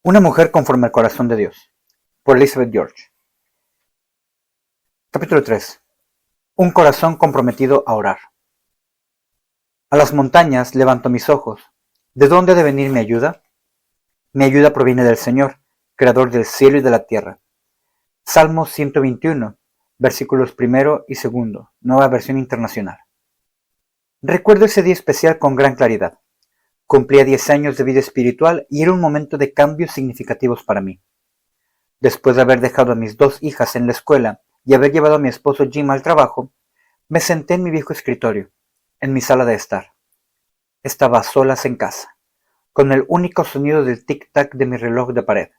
Una mujer conforme al corazón de Dios, por Elizabeth George. Capítulo 3. Un corazón comprometido a orar. A las montañas levanto mis ojos. ¿De dónde ha de venir mi ayuda? Mi ayuda proviene del Señor, creador del cielo y de la tierra. Salmo 121, versículos 1 y 2, Nueva Versión Internacional. Recuerdo ese día especial con gran claridad. Cumplía 10 años de vida espiritual y era un momento de cambios significativos para mí. Después de haber dejado a mis 2 hijas en la escuela y haber llevado a mi esposo Jim al trabajo, me senté en mi viejo escritorio, en mi sala de estar. Estaba a solas en casa, con el único sonido del tic-tac de mi reloj de pared.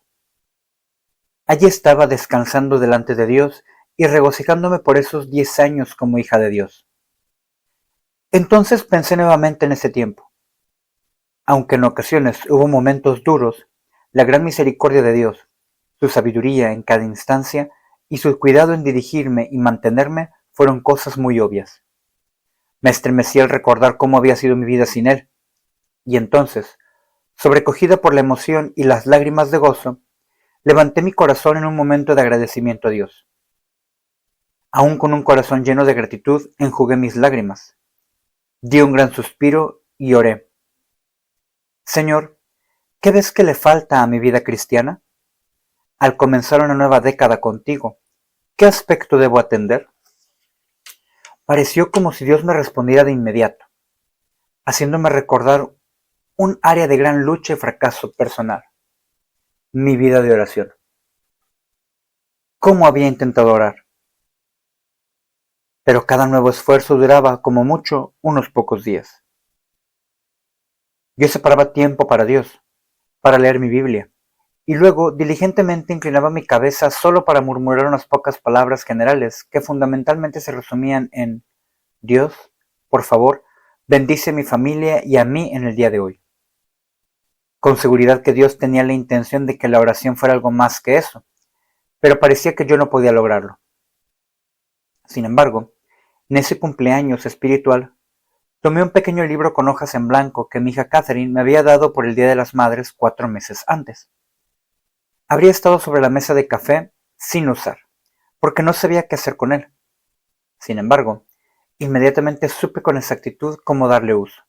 Allí estaba descansando delante de Dios y regocijándome por esos 10 años como hija de Dios. Entonces pensé nuevamente en ese tiempo. Aunque en ocasiones hubo momentos duros, la gran misericordia de Dios, su sabiduría en cada instancia y su cuidado en dirigirme y mantenerme fueron cosas muy obvias. Me estremecí al recordar cómo había sido mi vida sin Él, y entonces, sobrecogida por la emoción y las lágrimas de gozo, levanté mi corazón en un momento de agradecimiento a Dios. Aún con un corazón lleno de gratitud, enjugué mis lágrimas. Di un gran suspiro y oré. Señor, ¿qué ves que le falta a mi vida cristiana? Al comenzar una nueva década contigo, ¿qué aspecto debo atender? Pareció como si Dios me respondiera de inmediato, haciéndome recordar un área de gran lucha y fracaso personal, mi vida de oración. ¿Cómo había intentado orar? Pero cada nuevo esfuerzo duraba, como mucho, unos pocos días. Yo separaba tiempo para Dios, para leer mi Biblia, y luego diligentemente inclinaba mi cabeza solo para murmurar unas pocas palabras generales que fundamentalmente se resumían en: Dios, por favor, bendice a mi familia y a mí en el día de hoy. Con seguridad que Dios tenía la intención de que la oración fuera algo más que eso, pero parecía que yo no podía lograrlo. Sin embargo, en ese cumpleaños espiritual, tomé un pequeño libro con hojas en blanco que mi hija Catherine me había dado por el Día de las Madres 4 meses antes. Habría estado sobre la mesa de café sin usar, porque no sabía qué hacer con él. Sin embargo, inmediatamente supe con exactitud cómo darle uso.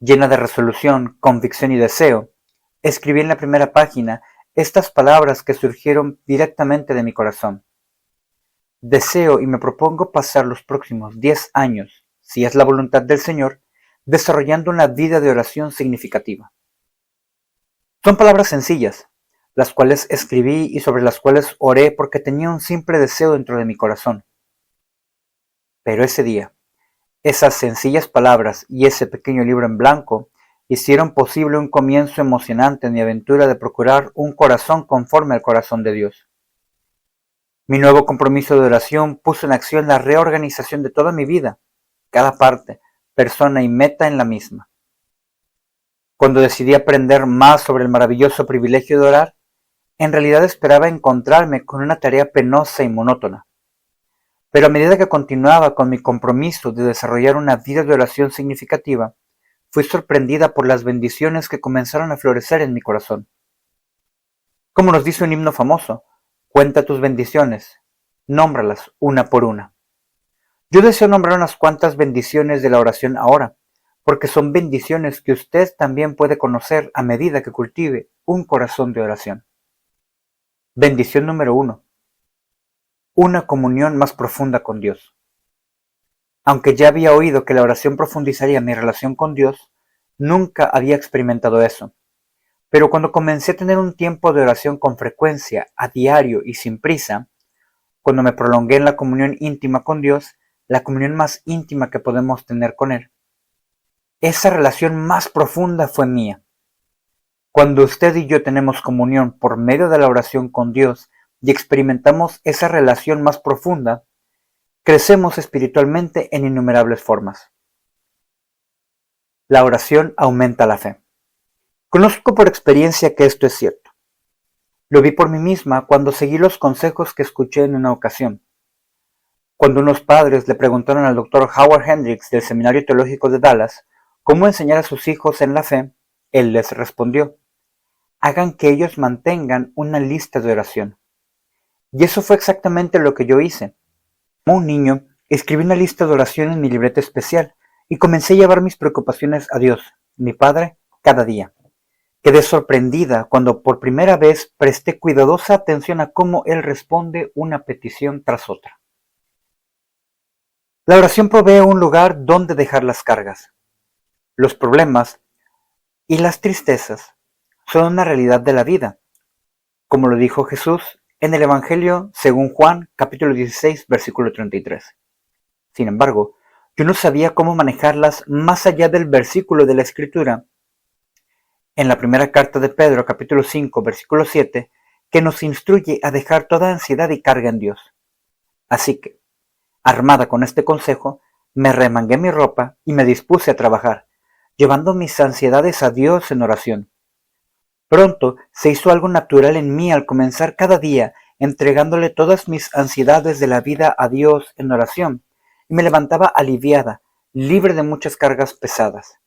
Llena de resolución, convicción y deseo, escribí en la primera página estas palabras que surgieron directamente de mi corazón. Deseo y me propongo pasar los próximos 10 años, si es la voluntad del Señor, desarrollando una vida de oración significativa. Son palabras sencillas, las cuales escribí y sobre las cuales oré porque tenía un simple deseo dentro de mi corazón. Pero ese día, esas sencillas palabras y ese pequeño libro en blanco hicieron posible un comienzo emocionante en mi aventura de procurar un corazón conforme al corazón de Dios. Mi nuevo compromiso de oración puso en acción la reorganización de toda mi vida, cada parte, persona y meta en la misma. Cuando decidí aprender más sobre el maravilloso privilegio de orar, en realidad esperaba encontrarme con una tarea penosa y monótona. Pero a medida que continuaba con mi compromiso de desarrollar una vida de oración significativa, fui sorprendida por las bendiciones que comenzaron a florecer en mi corazón. Como nos dice un himno famoso, cuenta tus bendiciones, nómbralas una por una. Yo deseo nombrar unas cuantas bendiciones de la oración ahora, porque son bendiciones que usted también puede conocer a medida que cultive un corazón de oración. Bendición número 1. Una comunión más profunda con Dios. Aunque ya había oído que la oración profundizaría mi relación con Dios, nunca había experimentado eso. Pero cuando comencé a tener un tiempo de oración con frecuencia, a diario y sin prisa, cuando me prolongué en la comunión íntima con Dios, la comunión más íntima que podemos tener con Él, esa relación más profunda fue mía. Cuando usted y yo tenemos comunión por medio de la oración con Dios y experimentamos esa relación más profunda, crecemos espiritualmente en innumerables formas. La oración aumenta la fe. Conozco por experiencia que esto es cierto. Lo vi por mí misma cuando seguí los consejos que escuché en una ocasión. Cuando unos padres le preguntaron al Dr. Howard Hendricks del Seminario Teológico de Dallas cómo enseñar a sus hijos en la fe, él les respondió: hagan que ellos mantengan una lista de oración. Y eso fue exactamente lo que yo hice. Como un niño, escribí una lista de oración en mi libreta especial y comencé a llevar mis preocupaciones a Dios, mi Padre, cada día. Quedé sorprendida cuando por primera vez presté cuidadosa atención a cómo Él responde una petición tras otra. La oración provee un lugar donde dejar las cargas. Los problemas y las tristezas son una realidad de la vida, como lo dijo Jesús en el Evangelio según Juan, capítulo 16, versículo 33. Sin embargo, yo no sabía cómo manejarlas más allá del versículo de la Escritura en la primera carta de Pedro, capítulo 5, versículo 7, que nos instruye a dejar toda ansiedad y carga en Dios. Así que, armada con este consejo, me remangué mi ropa y me dispuse a trabajar, llevando mis ansiedades a Dios en oración. Pronto se hizo algo natural en mí al comenzar cada día entregándole todas mis ansiedades de la vida a Dios en oración, y me levantaba aliviada, libre de muchas cargas pesadas.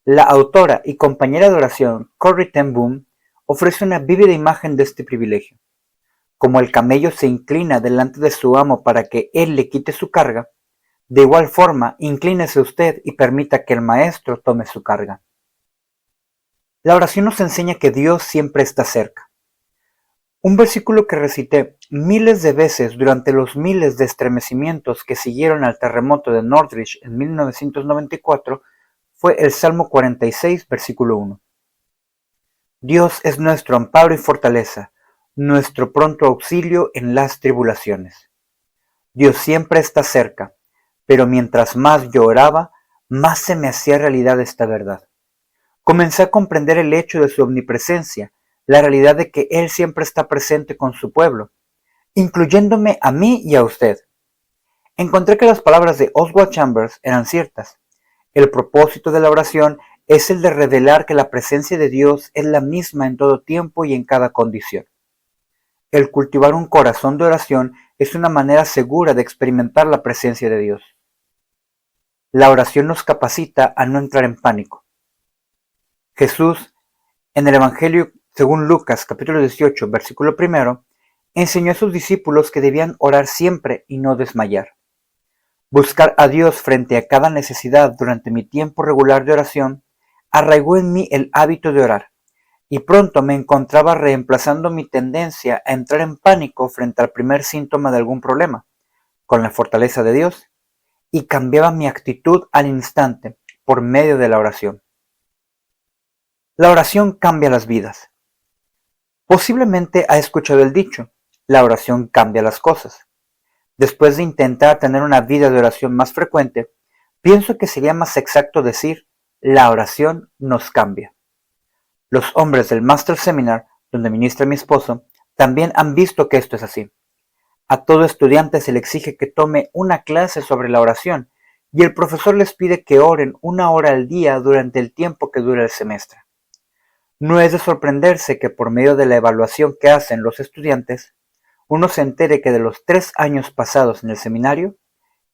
La autora y compañera de oración Corrie ten Boom ofrece una vívida imagen de este privilegio. Como el camello se inclina delante de su amo para que él le quite su carga, de igual forma inclínese usted y permita que el maestro tome su carga. La oración nos enseña que Dios siempre está cerca. Un versículo que recité miles de veces durante los miles de estremecimientos que siguieron al terremoto de Northridge en 1994 fue el Salmo 46, versículo 1. Dios es nuestro amparo y fortaleza, nuestro pronto auxilio en las tribulaciones. Dios siempre está cerca, pero mientras más yo oraba, más se me hacía realidad esta verdad. Comencé a comprender el hecho de su omnipresencia, la realidad de que Él siempre está presente con su pueblo, incluyéndome a mí y a usted. Encontré que las palabras de Oswald Chambers eran ciertas. El propósito de la oración es el de revelar que la presencia de Dios es la misma en todo tiempo y en cada condición. El cultivar un corazón de oración es una manera segura de experimentar la presencia de Dios. La oración nos capacita a no entrar en pánico. Jesús, en el Evangelio según Lucas capítulo 18, versículo 1, enseñó a sus discípulos que debían orar siempre y no desmayar. Buscar a Dios frente a cada necesidad durante mi tiempo regular de oración arraigó en mí el hábito de orar, y pronto me encontraba reemplazando mi tendencia a entrar en pánico frente al primer síntoma de algún problema, con la fortaleza de Dios, y cambiaba mi actitud al instante por medio de la oración. La oración cambia las vidas. Posiblemente ha escuchado el dicho, la oración cambia las cosas. Después de intentar tener una vida de oración más frecuente, pienso que sería más exacto decir, la oración nos cambia. Los hombres del Master Seminar, donde ministra mi esposo, también han visto que esto es así. A todo estudiante se le exige que tome una clase sobre la oración, y el profesor les pide que oren 1 hora al día durante el tiempo que dura el semestre. No es de sorprenderse que por medio de la evaluación que hacen los estudiantes, uno se entere que de los 3 años pasados en el seminario,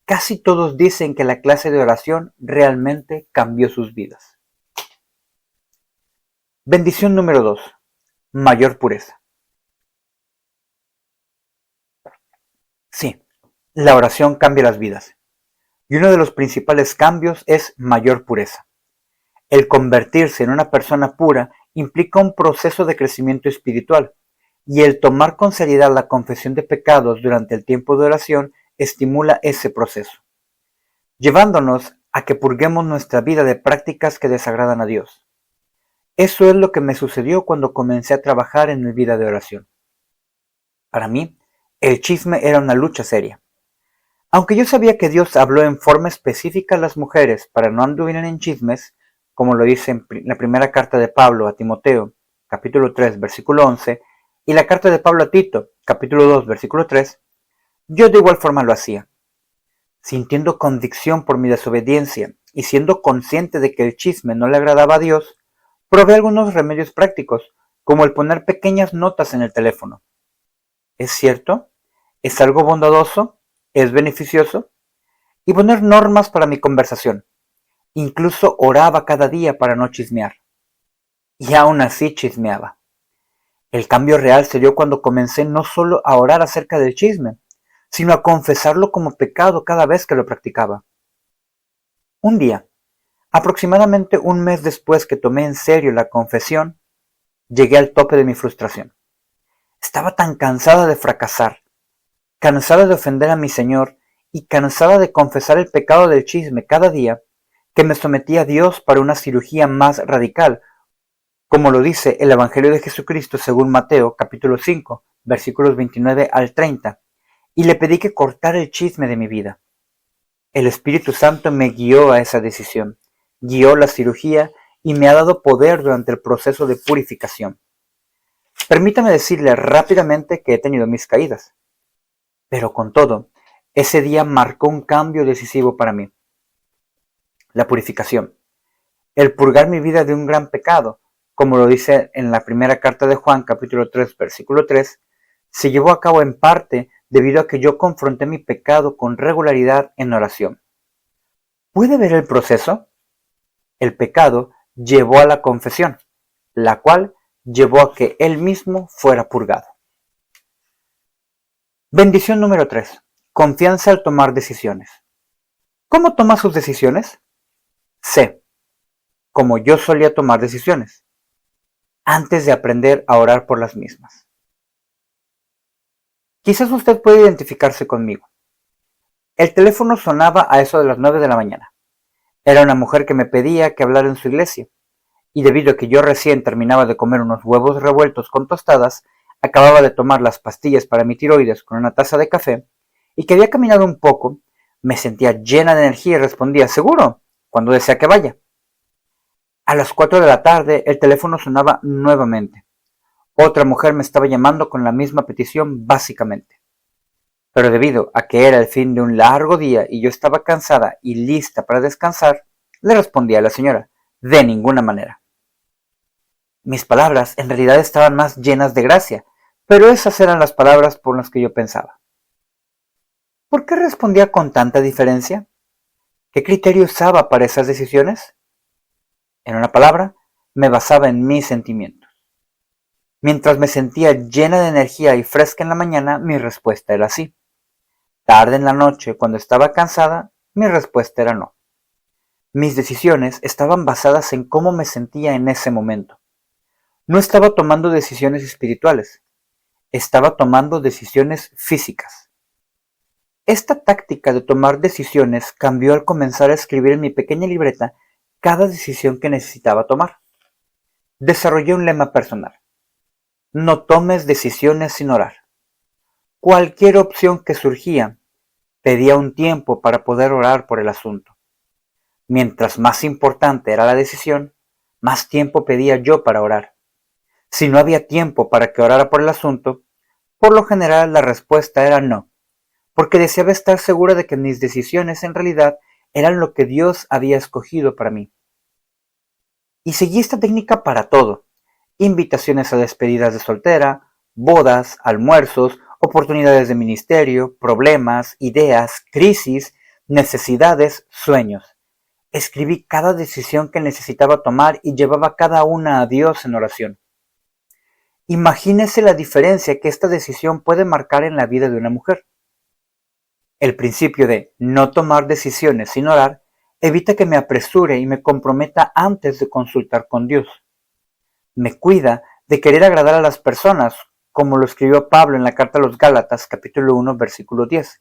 casi todos dicen que la clase de oración realmente cambió sus vidas. Bendición número 2. Mayor pureza. Sí, la oración cambia las vidas. Y uno de los principales cambios es mayor pureza. El convertirse en una persona pura implica un proceso de crecimiento espiritual, y el tomar con seriedad la confesión de pecados durante el tiempo de oración estimula ese proceso, llevándonos a que purguemos nuestra vida de prácticas que desagradan a Dios. Eso es lo que me sucedió cuando comencé a trabajar en mi vida de oración. Para mí, el chisme era una lucha seria. Aunque yo sabía que Dios habló en forma específica a las mujeres para no anduvieran en chismes, como lo dice en la primera carta de Pablo a Timoteo, capítulo 3, versículo 11, y la carta de Pablo a Tito, capítulo 2, versículo 3, yo de igual forma lo hacía. Sintiendo convicción por mi desobediencia y siendo consciente de que el chisme no le agradaba a Dios, probé algunos remedios prácticos, como el poner pequeñas notas en el teléfono. ¿Es cierto? ¿Es algo bondadoso? ¿Es beneficioso? Y poner normas para mi conversación. Incluso oraba cada día para no chismear. Y aún así chismeaba. El cambio real se dio cuando comencé no solo a orar acerca del chisme, sino a confesarlo como pecado cada vez que lo practicaba. Un día, aproximadamente un mes después que tomé en serio la confesión, llegué al tope de mi frustración. Estaba tan cansada de fracasar, cansada de ofender a mi Señor y cansada de confesar el pecado del chisme cada día, que me sometí a Dios para una cirugía más radical, como lo dice el Evangelio de Jesucristo según Mateo capítulo 5, versículos 29 al 30, y le pedí que cortara el chisme de mi vida. El Espíritu Santo me guió a esa decisión, guió la cirugía y me ha dado poder durante el proceso de purificación. Permítame decirle rápidamente que he tenido mis caídas, pero con todo, ese día marcó un cambio decisivo para mí. La purificación, el purgar mi vida de un gran pecado, como lo dice en la primera carta de Juan, capítulo 3, versículo 3, se llevó a cabo en parte debido a que yo confronté mi pecado con regularidad en oración. ¿Puede ver el proceso? El pecado llevó a la confesión, la cual llevó a que él mismo fuera purgado. Bendición número 3. Confianza al tomar decisiones. ¿Cómo toma sus decisiones? Sé, como yo solía tomar decisiones, antes de aprender a orar por las mismas. Quizás usted puede identificarse conmigo. El teléfono sonaba a eso de las 9 de la mañana. Era una mujer que me pedía que hablara en su iglesia, y debido a que yo recién terminaba de comer unos huevos revueltos con tostadas, acababa de tomar las pastillas para mi tiroides con una taza de café, y que había caminado un poco, me sentía llena de energía y respondía, seguro, cuando desea que vaya. A las 4 de la tarde el teléfono sonaba nuevamente. Otra mujer me estaba llamando con la misma petición básicamente. Pero debido a que era el fin de un largo día y yo estaba cansada y lista para descansar, le respondí a la señora, de ninguna manera. Mis palabras en realidad estaban más llenas de gracia, pero esas eran las palabras por las que yo pensaba. ¿Por qué respondía con tanta diferencia? ¿Qué criterio usaba para esas decisiones? En una palabra, me basaba en mis sentimientos. Mientras me sentía llena de energía y fresca en la mañana, mi respuesta era sí. Tarde en la noche, cuando estaba cansada, mi respuesta era no. Mis decisiones estaban basadas en cómo me sentía en ese momento. No estaba tomando decisiones espirituales, estaba tomando decisiones físicas. Esta táctica de tomar decisiones cambió al comenzar a escribir en mi pequeña libreta cada decisión que necesitaba tomar. Desarrollé un lema personal. No tomes decisiones sin orar. Cualquier opción que surgía, pedía un tiempo para poder orar por el asunto. Mientras más importante era la decisión, más tiempo pedía yo para orar. Si no había tiempo para que orara por el asunto, por lo general la respuesta era no, porque deseaba estar segura de que mis decisiones en realidad eran lo que Dios había escogido para mí. Y seguí esta técnica para todo: invitaciones a despedidas de soltera, bodas, almuerzos, oportunidades de ministerio, problemas, ideas, crisis, necesidades, sueños. Escribí cada decisión que necesitaba tomar y llevaba cada una a Dios en oración. Imagínese la diferencia que esta decisión puede marcar en la vida de una mujer. El principio de no tomar decisiones sin orar evita que me apresure y me comprometa antes de consultar con Dios. Me cuida de querer agradar a las personas, como lo escribió Pablo en la carta a los Gálatas, capítulo 1, versículo 10,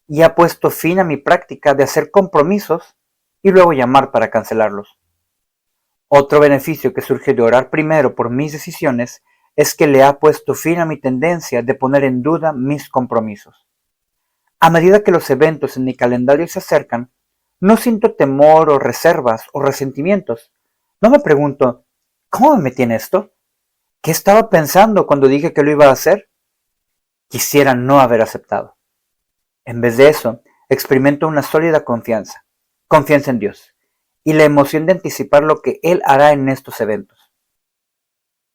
y ha puesto fin a mi práctica de hacer compromisos y luego llamar para cancelarlos. Otro beneficio que surge de orar primero por mis decisiones es que le ha puesto fin a mi tendencia de poner en duda mis compromisos. A medida que los eventos en mi calendario se acercan, no siento temor o reservas o resentimientos. No me pregunto, ¿cómo me metí en esto? ¿Qué estaba pensando cuando dije que lo iba a hacer? Quisiera no haber aceptado. En vez de eso, experimento una sólida confianza en Dios, y la emoción de anticipar lo que Él hará en estos eventos.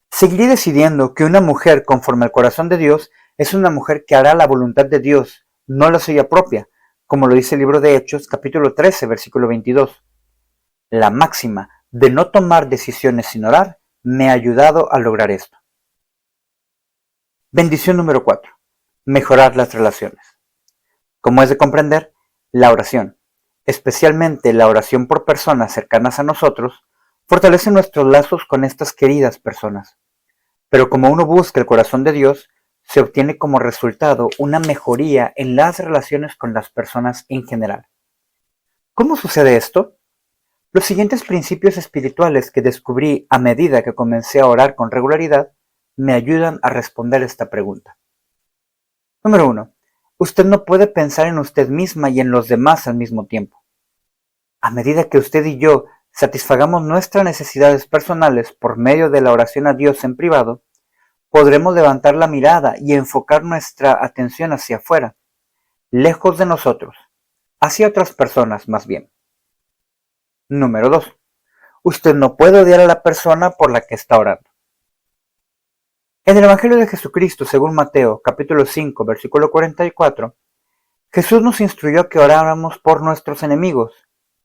Seguiré decidiendo que una mujer conforme al corazón de Dios es una mujer que hará la voluntad de Dios, no la suya propia, como lo dice el libro de Hechos, capítulo 13, versículo 22. La máxima de no tomar decisiones sin orar me ha ayudado a lograr esto. Bendición número 4. Mejorar las relaciones. Como es de comprender, la oración, especialmente la oración por personas cercanas a nosotros, fortalece nuestros lazos con estas queridas personas. Pero como uno busca el corazón de Dios, se obtiene como resultado una mejoría en las relaciones con las personas en general. ¿Cómo sucede esto? Los siguientes principios espirituales que descubrí a medida que comencé a orar con regularidad me ayudan a responder esta pregunta. Número 1. Usted no puede pensar en usted misma y en los demás al mismo tiempo. A medida que usted y yo satisfagamos nuestras necesidades personales por medio de la oración a Dios en privado, podremos levantar la mirada y enfocar nuestra atención hacia afuera, lejos de nosotros, hacia otras personas más bien. Número 2. Usted no puede odiar a la persona por la que está orando. En el Evangelio de Jesucristo, según Mateo, capítulo 5, versículo 44, Jesús nos instruyó que oráramos por nuestros enemigos,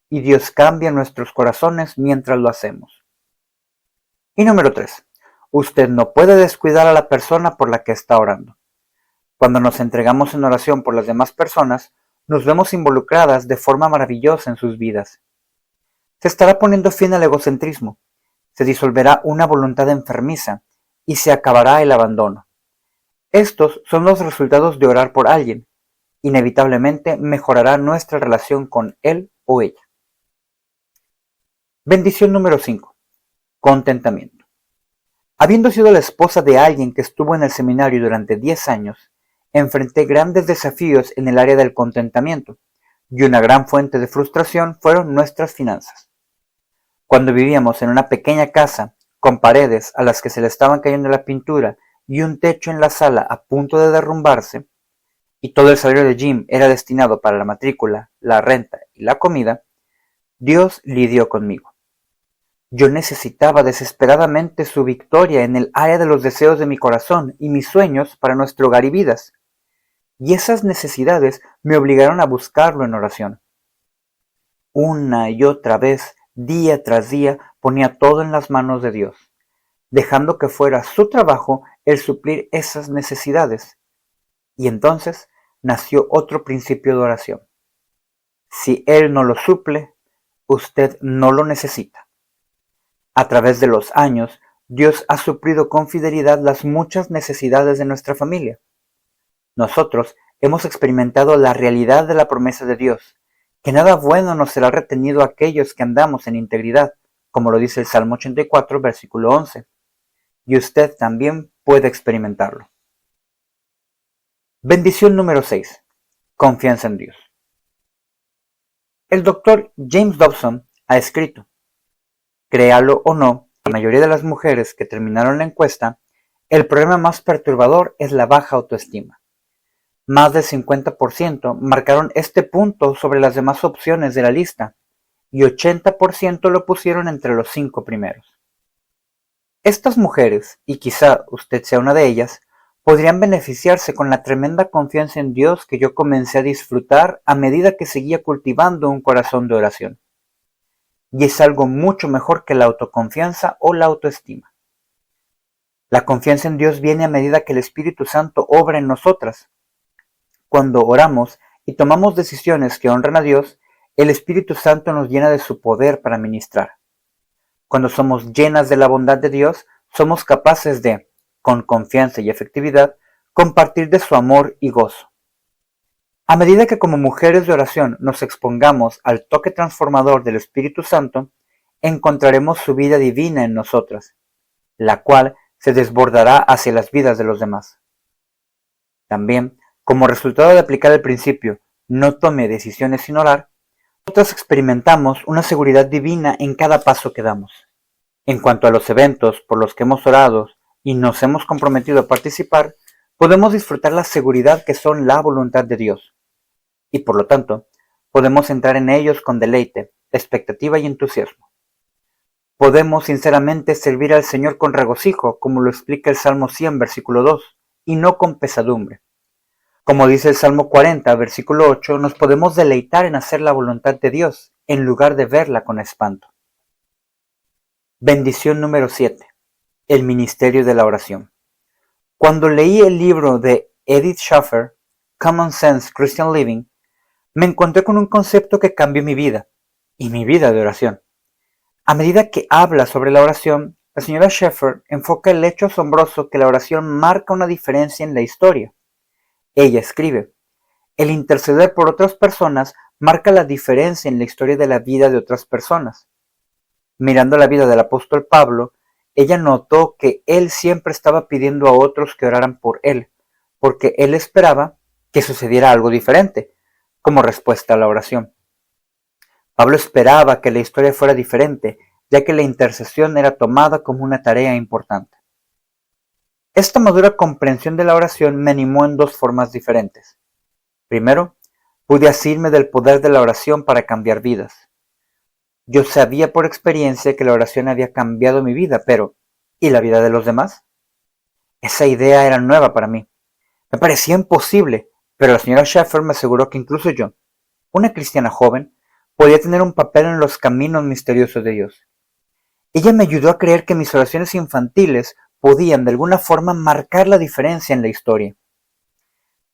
y Dios cambia nuestros corazones mientras lo hacemos. Y número 3. Usted no puede descuidar a la persona por la que está orando. Cuando nos entregamos en oración por las demás personas, nos vemos involucradas de forma maravillosa en sus vidas. Se estará poniendo fin al egocentrismo, se disolverá una voluntad enfermiza y se acabará el abandono. Estos son los resultados de orar por alguien. Inevitablemente mejorará nuestra relación con él o ella. Bendición número 5. Contentamiento. Habiendo sido la esposa de alguien que estuvo en el seminario durante 10 años, enfrenté grandes desafíos en el área del contentamiento, y una gran fuente de frustración fueron nuestras finanzas. Cuando vivíamos en una pequeña casa, con paredes a las que se le estaban cayendo la pintura y un techo en la sala a punto de derrumbarse, y todo el salario de Jim era destinado para la matrícula, la renta y la comida, Dios lidió conmigo. Yo necesitaba desesperadamente su victoria en el área de los deseos de mi corazón y mis sueños para nuestro hogar y vidas, y esas necesidades me obligaron a buscarlo en oración. Una y otra vez, día tras día, ponía todo en las manos de Dios, dejando que fuera su trabajo el suplir esas necesidades. Y entonces nació otro principio de oración. Si Él no lo suple, usted no lo necesita. A través de los años, Dios ha suplido con fidelidad las muchas necesidades de nuestra familia. Nosotros hemos experimentado la realidad de la promesa de Dios, que nada bueno nos será retenido a aquellos que andamos en integridad, como lo dice el Salmo 84, versículo 11. Y usted también puede experimentarlo. Bendición número 6. Confianza en Dios. El doctor James Dobson ha escrito: créalo o no, la mayoría de las mujeres que terminaron la encuesta, el problema más perturbador es la baja autoestima. Más del 50% marcaron este punto sobre las demás opciones de la lista, y 80% lo pusieron entre los 5 primeros. Estas mujeres, y quizá usted sea una de ellas, podrían beneficiarse con la tremenda confianza en Dios que yo comencé a disfrutar a medida que seguía cultivando un corazón de oración. Y es algo mucho mejor que la autoconfianza o la autoestima. La confianza en Dios viene a medida que el Espíritu Santo obra en nosotras. Cuando oramos y tomamos decisiones que honran a Dios, el Espíritu Santo nos llena de su poder para ministrar. Cuando somos llenas de la bondad de Dios, somos capaces de, con confianza y efectividad, compartir de su amor y gozo. A medida que como mujeres de oración nos expongamos al toque transformador del Espíritu Santo, encontraremos su vida divina en nosotras, la cual se desbordará hacia las vidas de los demás. También, como resultado de aplicar el principio no tome decisiones sin orar, nosotros experimentamos una seguridad divina en cada paso que damos. En cuanto a los eventos por los que hemos orado y nos hemos comprometido a participar, podemos disfrutar la seguridad que son la voluntad de Dios. Y por lo tanto, podemos entrar en ellos con deleite, expectativa y entusiasmo. Podemos sinceramente servir al Señor con regocijo, como lo explica el Salmo 100, versículo 2, y no con pesadumbre. Como dice el Salmo 40, versículo 8, nos podemos deleitar en hacer la voluntad de Dios, en lugar de verla con espanto. Bendición número 7. El ministerio de la oración. Cuando leí el libro de Edith Schaffer, Common Sense Christian Living, me encontré con un concepto que cambió mi vida, y mi vida de oración. A medida que habla sobre la oración, la señora Schaffer enfoca el hecho asombroso que la oración marca una diferencia en la historia. Ella escribe: el interceder por otras personas marca la diferencia en la historia de la vida de otras personas. Mirando la vida del apóstol Pablo, ella notó que él siempre estaba pidiendo a otros que oraran por él, porque él esperaba que sucediera algo diferente, como respuesta a la oración. Pablo esperaba que la historia fuera diferente, ya que la intercesión era tomada como una tarea importante. Esta madura comprensión de la oración me animó en dos formas diferentes. Primero, pude asirme del poder de la oración para cambiar vidas. Yo sabía por experiencia que la oración había cambiado mi vida, pero ¿y la vida de los demás? Esa idea era nueva para mí. Me parecía imposible, pero la señora Schaffer me aseguró que incluso yo, una cristiana joven, podía tener un papel en los caminos misteriosos de Dios. Ella me ayudó a creer que mis oraciones infantiles podían de alguna forma marcar la diferencia en la historia.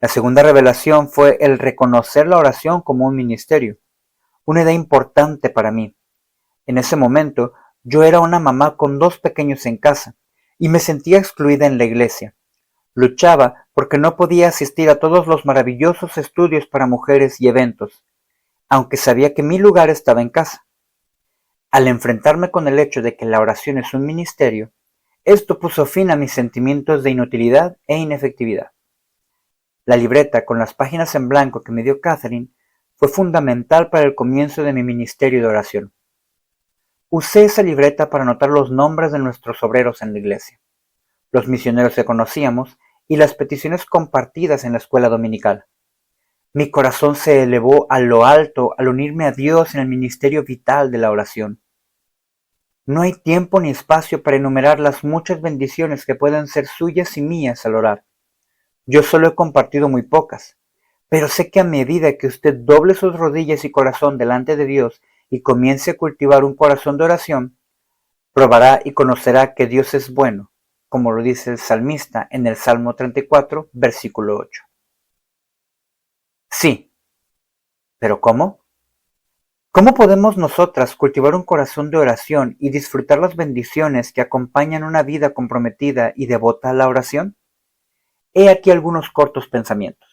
La segunda revelación fue el reconocer la oración como un ministerio, una idea importante para mí. En ese momento, yo era una mamá con 2 pequeños en casa y me sentía excluida en la iglesia. Luchaba porque no podía asistir a todos los maravillosos estudios para mujeres y eventos, aunque sabía que mi lugar estaba en casa. Al enfrentarme con el hecho de que la oración es un ministerio, esto puso fin a mis sentimientos de inutilidad e inefectividad. La libreta con las páginas en blanco que me dio Catherine fue fundamental para el comienzo de mi ministerio de oración. Usé esa libreta para anotar los nombres de nuestros obreros en la iglesia, los misioneros que conocíamos y las peticiones compartidas en la escuela dominical. Mi corazón se elevó a lo alto al unirme a Dios en el ministerio vital de la oración. No hay tiempo ni espacio para enumerar las muchas bendiciones que pueden ser suyas y mías al orar. Yo solo he compartido muy pocas, pero sé que a medida que usted doble sus rodillas y corazón delante de Dios y comience a cultivar un corazón de oración, probará y conocerá que Dios es bueno, como lo dice el salmista en el Salmo 34, versículo 8. Sí, ¿pero cómo? ¿Cómo podemos nosotras cultivar un corazón de oración y disfrutar las bendiciones que acompañan una vida comprometida y devota a la oración? He aquí algunos cortos pensamientos.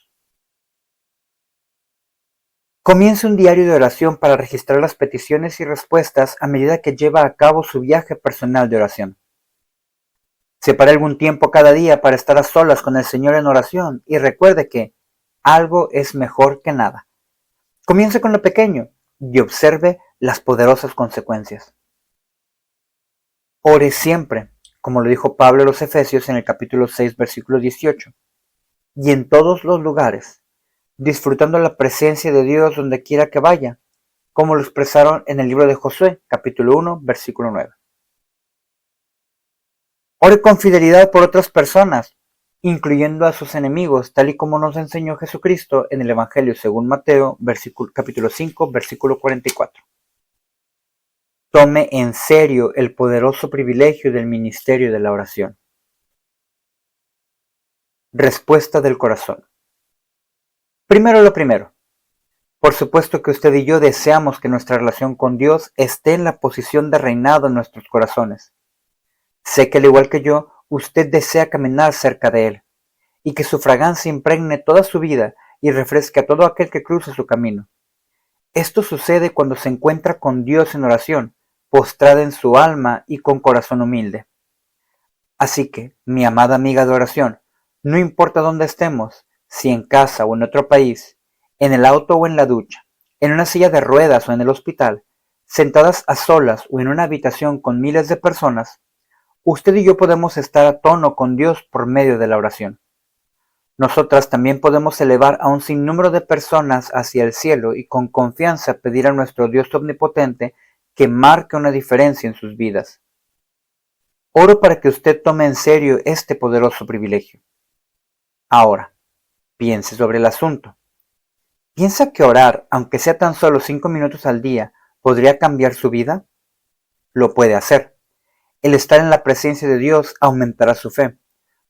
Comience un diario de oración para registrar las peticiones y respuestas a medida que lleva a cabo su viaje personal de oración. Separe algún tiempo cada día para estar a solas con el Señor en oración y recuerde que algo es mejor que nada. Comience con lo pequeño y observe las poderosas consecuencias. Ore siempre, como lo dijo Pablo a los Efesios en el capítulo 6, versículo 18, y en todos los lugares, disfrutando la presencia de Dios donde quiera que vaya, como lo expresaron en el libro de Josué, capítulo 1, versículo 9. Ore con fidelidad por otras personas, incluyendo a sus enemigos, tal y como nos enseñó Jesucristo en el Evangelio según Mateo, capítulo 5, versículo 44. Tome en serio el poderoso privilegio del ministerio de la oración. Respuesta del corazón. Primero lo primero. Por supuesto que usted y yo deseamos que nuestra relación con Dios esté en la posición de reinado en nuestros corazones. Sé que al igual que yo, usted desea caminar cerca de Él, y que su fragancia impregne toda su vida y refresque a todo aquel que cruce su camino. Esto sucede cuando se encuentra con Dios en oración, postrada en su alma y con corazón humilde. Así que, mi amada amiga de oración, no importa dónde estemos, si en casa o en otro país, en el auto o en la ducha, en una silla de ruedas o en el hospital, sentadas a solas o en una habitación con miles de personas, usted y yo podemos estar a tono con Dios por medio de la oración. Nosotras también podemos elevar a un sinnúmero de personas hacia el cielo y con confianza pedir a nuestro Dios omnipotente que marque una diferencia en sus vidas. Oro para que usted tome en serio este poderoso privilegio. Ahora, piense sobre el asunto. ¿Piensa que orar, aunque sea tan solo 5 minutos al día, podría cambiar su vida? Lo puede hacer. El estar en la presencia de Dios aumentará su fe.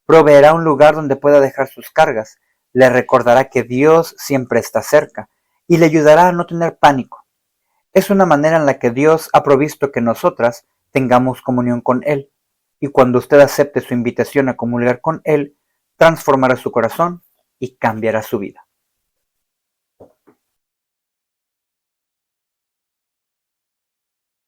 proveerá un lugar donde pueda dejar sus cargas, le recordará que Dios siempre está cerca y le ayudará a no tener pánico. Es una manera en la que Dios ha provisto que nosotras tengamos comunión con Él, y cuando usted acepte su invitación a comulgar con Él, transformará su corazón y cambiará su vida.